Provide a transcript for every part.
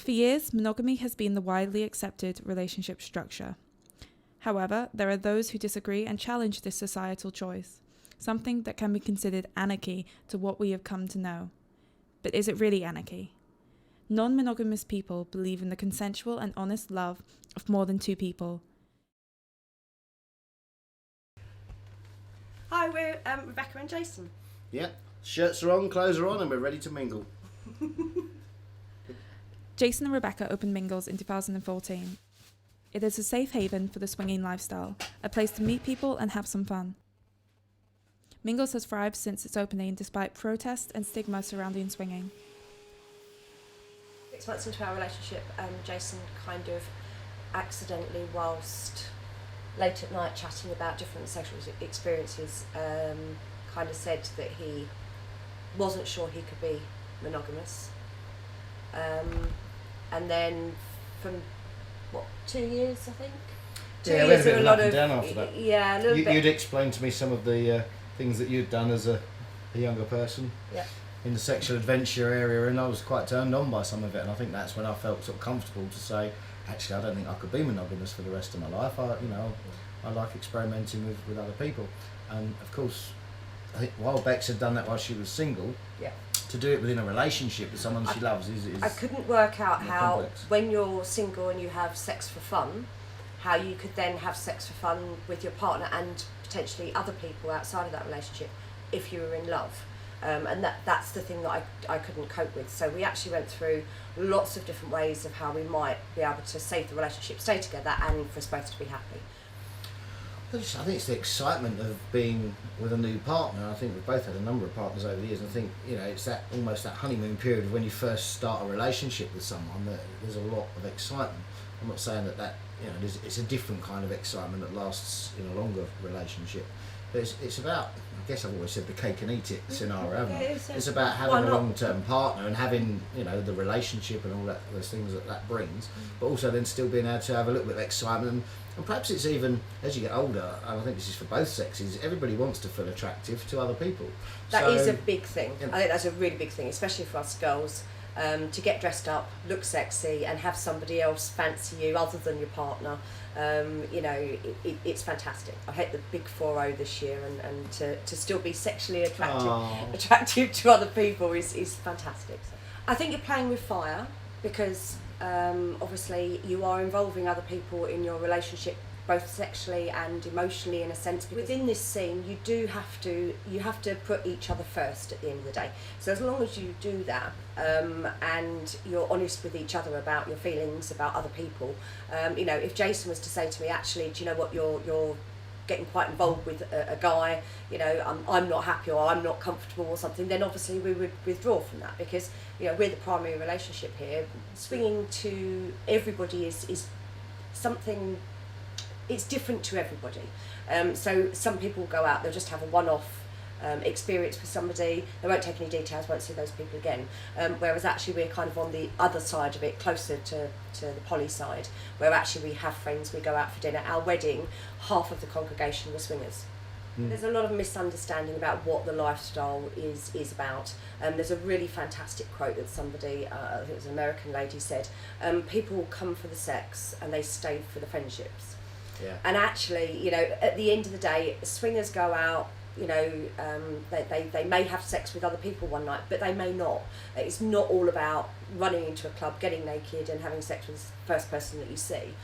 For years, monogamy has been the widely accepted relationship structure. However, there are those who disagree and challenge this societal choice, something that can be considered anarchy to what we have come to know. But is it really anarchy? Non-monogamous people believe in the consensual and honest love of more than two people. Hi, we're Rebecca and Jason. Yep, shirts are on, clothes are on, and we're ready to mingle. Jason and Rebecca opened Mingles in 2014. It is a safe haven for the swinging lifestyle, a place to meet people and have some fun. Mingles has thrived since its opening despite protests and stigma surrounding swinging. 6 months into our relationship, Jason kind of accidentally, whilst late at night chatting about different sexual experiences, kind of said that he wasn't sure he could be monogamous. And then from, 2 years, I think? 2 Yeah, years we had a bit of of up and down after that. Yeah, a little bit. You'd explained to me some of the things that you'd done as a younger person in the sexual adventure area, and I was quite turned on by some of it, and I think that's when I felt sort of comfortable to say, actually, I don't think I could be monogamous for the rest of my life. I like experimenting with other people. And of course, I think while Bex had done that while she was single, to do it within a relationship with someone she loves is I couldn't work out how, complex. when you're single and you have sex for fun, how you could then have sex for fun with your partner and potentially other people outside of that relationship if you were in love. And that's the thing that I couldn't cope with. So we actually went through lots of different ways of how we might be able to save the relationship, stay together, and for us both to be happy. I think it's the excitement of being with a new partner. I think we've both had a number of partners over the years, and I think it's that almost that honeymoon period of when you first start a relationship with someone that there's a lot of excitement. I'm not saying that it's a different kind of excitement that lasts in a longer relationship, but it's about, I guess I've always said, the cake and eat it scenario, haven't I? It's about having a long-term partner and having the relationship and all those things that brings, but also then still being able to have a little bit of excitement. And perhaps it's even, as you get older, and I think this is for both sexes, everybody wants to feel attractive to other people. That is a big thing. I think that's a really big thing, especially for us girls, to get dressed up, look sexy, and have somebody else fancy you other than your partner. It's fantastic. I hit the big 4-0 this year, and to still be sexually attractive to other people is fantastic. I think you're playing with fire because obviously you are involving other people in your relationship, both sexually and emotionally, in a sense. Within this scene, you have to put each other first at the end of the day. So as long as you do that, and you're honest with each other about your feelings about other people, if Jason was to say to me, actually, do you know what, you're getting quite involved with a guy, I'm not happy or I'm not comfortable or something, then obviously we would withdraw from that, because we're the primary relationship here. Swinging to everybody is something, it's different to everybody. So some people go out, they'll just have a one-off experience with somebody, they won't take any details, won't see those people again. Whereas actually we're kind of on the other side of it, closer to the poly side, where actually we have friends, we go out for dinner. Our wedding, half of the congregation were swingers. There's a lot of misunderstanding about what the lifestyle is about. There's a really fantastic quote that somebody, I think it was an American lady, said, people come for the sex and they stay for the friendships. Yeah. And actually, at the end of the day, swingers go out, they may have sex with other people one night, but they may not. It's not all about running into a club, getting naked and having sex with the first person that you see.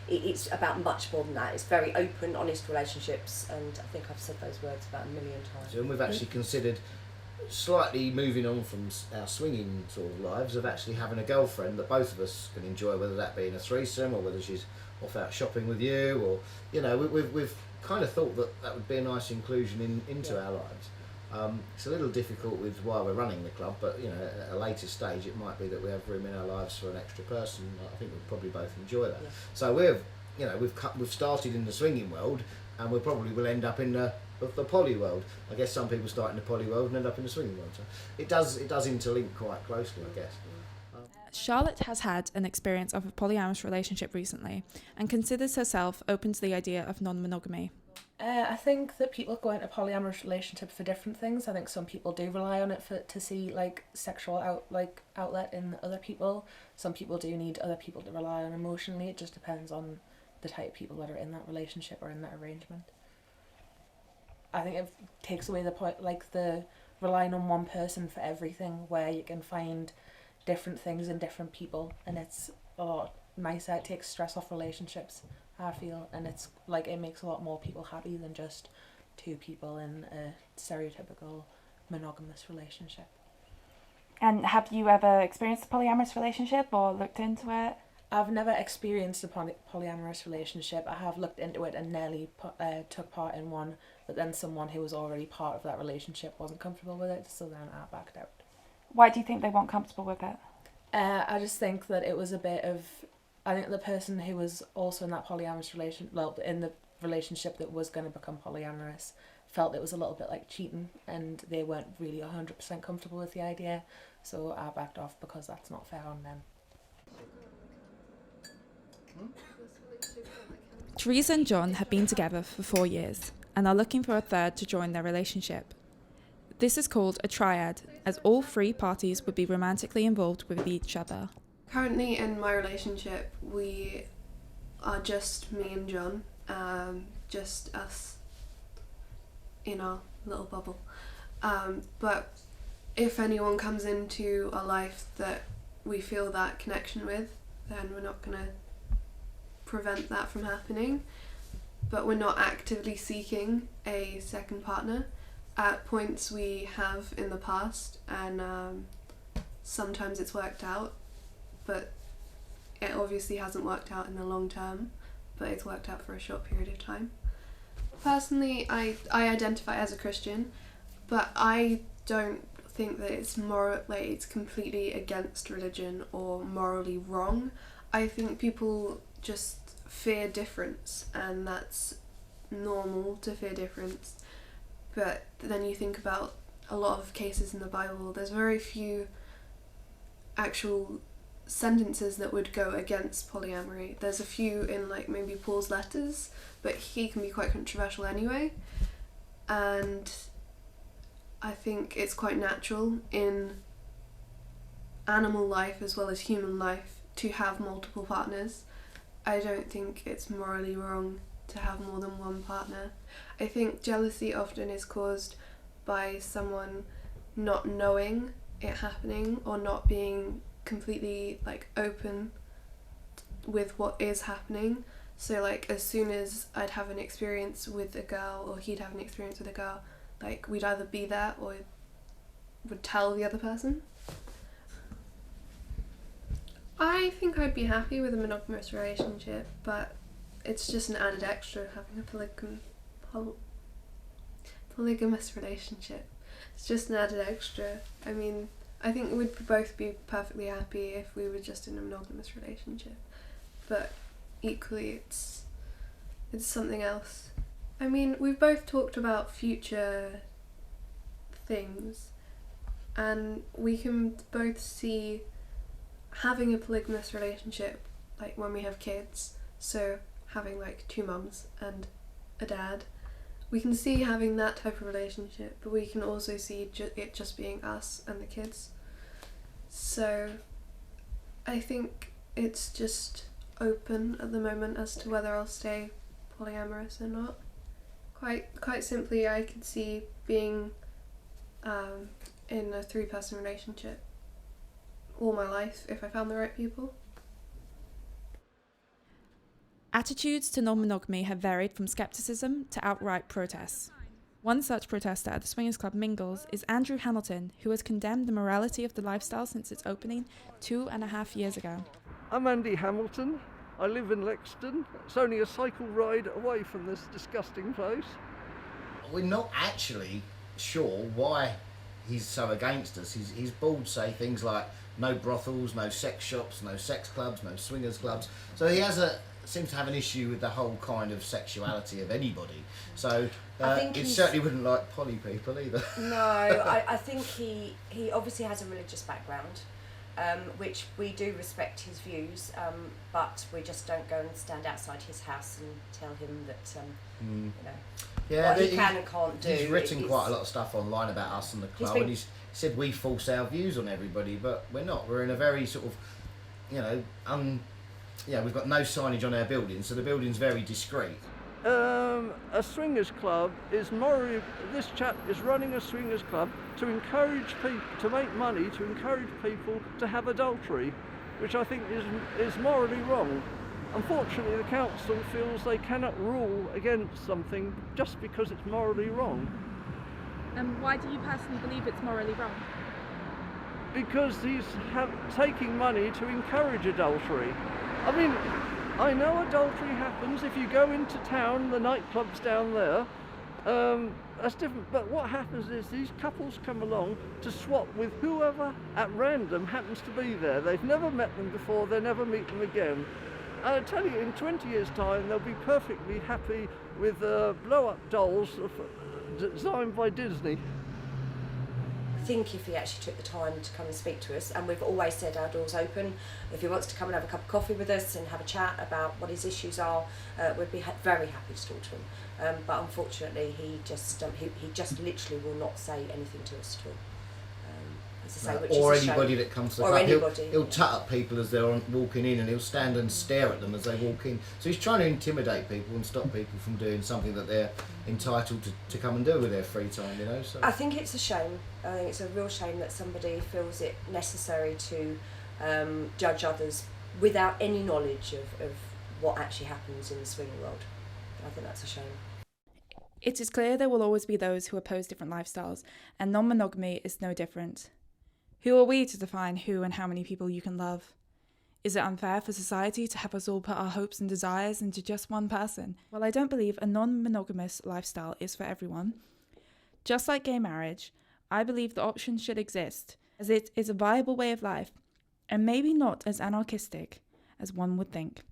It's about much more than that. It's very open, honest relationships, and I think I've said those words about 1 million times. And we've actually considered slightly moving on from our swinging sort of lives, of actually having a girlfriend that both of us can enjoy, whether that be in a threesome or whether she's off out shopping with you, or we've kind of thought that would be a nice inclusion into our lives. It's a little difficult with why we're running the club, but at a later stage it might be that we have room in our lives for an extra person. I think we'll probably both enjoy that. Yeah. So we've started in the swinging world, and we probably will end up in the poly world. I guess some people start in the poly world and end up in the swinging world. So it does interlink quite closely, I guess. Charlotte has had an experience of a polyamorous relationship recently and considers herself open to the idea of non-monogamy. I think that people go into polyamorous relationships for different things. I think some people do rely on it to see like sexual outlet in other people. Some people do need other people to rely on emotionally. It just depends on the type of people that are in that relationship or in that arrangement. I think it takes away the point, like the relying on one person for everything, where you can find different things in different people, and it's a lot nicer. It takes stress off relationships, I feel, and it's like it makes a lot more people happy than just two people in a stereotypical monogamous relationship. And have you ever experienced a polyamorous relationship or looked into it? I've never experienced a polyamorous relationship. I have looked into it and nearly took part in one, but then someone who was already part of that relationship wasn't comfortable with it, so then I backed out. Why do you think they weren't comfortable with it? I just think that it was a bit of... I think the person who was also in that polyamorous in the relationship that was going to become polyamorous, felt it was a little bit like cheating, and they weren't really 100% comfortable with the idea, so I backed off because that's not fair on them. Teresa and John have been together for 4 years and are looking for a third to join their relationship. This is called a triad, as all 3 parties would be romantically involved with each other. Currently in my relationship, we are just me and John, just us in our little bubble. But if anyone comes into our life that we feel that connection with, then we're not going to prevent that from happening. But we're not actively seeking a second partner. At points we have in the past, and sometimes it's worked out, but it obviously hasn't worked out in the long term, but it's worked out for a short period of time. Personally, I identify as a Christian, but I don't think that it's it's completely against religion or morally wrong. I think people just fear difference, and that's normal to fear difference. But then you think about a lot of cases in the Bible, there's very few actual sentences that would go against polyamory. There's a few in like maybe Paul's letters, but he can be quite controversial anyway. And I think it's quite natural in animal life as well as human life to have multiple partners. I don't think it's morally wrong to have more than one partner. I think jealousy often is caused by someone not knowing it happening or not being completely like open with what is happening. So like as soon as I'd have an experience with a girl or he'd have an experience with a girl, like we'd either be there or would tell the other person. I think I'd be happy with a monogamous relationship, but it's just an added extra having a polygamous relationship. It's just an added extra. I mean, I think we'd both be perfectly happy if we were just in a monogamous relationship, but equally it's something else. I mean, we've both talked about future things, and we can both see having a polygamous relationship, like when we have kids, so having like 2 mums and a dad, we can see having that type of relationship, but we can also see it just being us and the kids. So I think it's just open at the moment as to whether I'll stay polyamorous or not. Quite simply, I could see being in a 3-person relationship all my life if I found the right people. Attitudes to non-monogamy have varied from scepticism to outright protests. One such protester at the Swingers Club Mingles is Andrew Hamilton, who has condemned the morality of the lifestyle since its opening 2.5 years ago. I'm Andy Hamilton. I live in Lexington. It's only a cycle ride away from this disgusting place. We're not actually sure why he's so against us. His boards say things like no brothels, no sex shops, no sex clubs, no swingers clubs. So he seems to have an issue with the whole kind of sexuality of anybody. So he certainly wouldn't like poly people either. No, I think he obviously has a religious background. which we do respect his views, but we just don't go and stand outside his house and tell him that you know what he can and can't do. He's written quite a lot of stuff online about us and the club, and he's said we force our views on everybody, but we're not. We're in a very sort of, you know, we've got no signage on our building, so the building's very discreet. A swingers club is morally. This chap is running a swingers club to encourage people to make money, to encourage people to have adultery, which I think is morally wrong. Unfortunately, the council feels they cannot rule against something just because it's morally wrong. And why do you personally believe it's morally wrong? Because he's taking money to encourage adultery. I mean, I know adultery happens if you go into town, the nightclubs down there. That's different. But what happens is these couples come along to swap with whoever at random happens to be there. They've never met them before, they'll never meet them again. And I tell you, in 20 years' time, they'll be perfectly happy with blow-up dolls designed by Disney. I think if he actually took the time to come and speak to us, and we've always said our door's open, if he wants to come and have a cup of coffee with us and have a chat about what his issues are, we'd be very happy to talk to him. But unfortunately, he just literally will not say anything to us at all. As I say, which or is a anybody shame. that comes to Or the club. anybody, He'll tut at people as they're walking in, and he'll stand and stare at them as they walk in. So he's trying to intimidate people and stop people from doing something that they're entitled to come and do with their free time, you know. So I think it's a shame. I think it's a real shame that somebody feels it necessary to judge others without any knowledge of what actually happens in the swinging world. I think that's a shame. It is clear there will always be those who oppose different lifestyles, and non-monogamy is no different. Who are we to define who and how many people you can love? Is it unfair for society to have us all put our hopes and desires into just one person? Well, I don't believe a non-monogamous lifestyle is for everyone. Just like gay marriage, I believe the option should exist, as it is a viable way of life, and maybe not as anarchistic as one would think.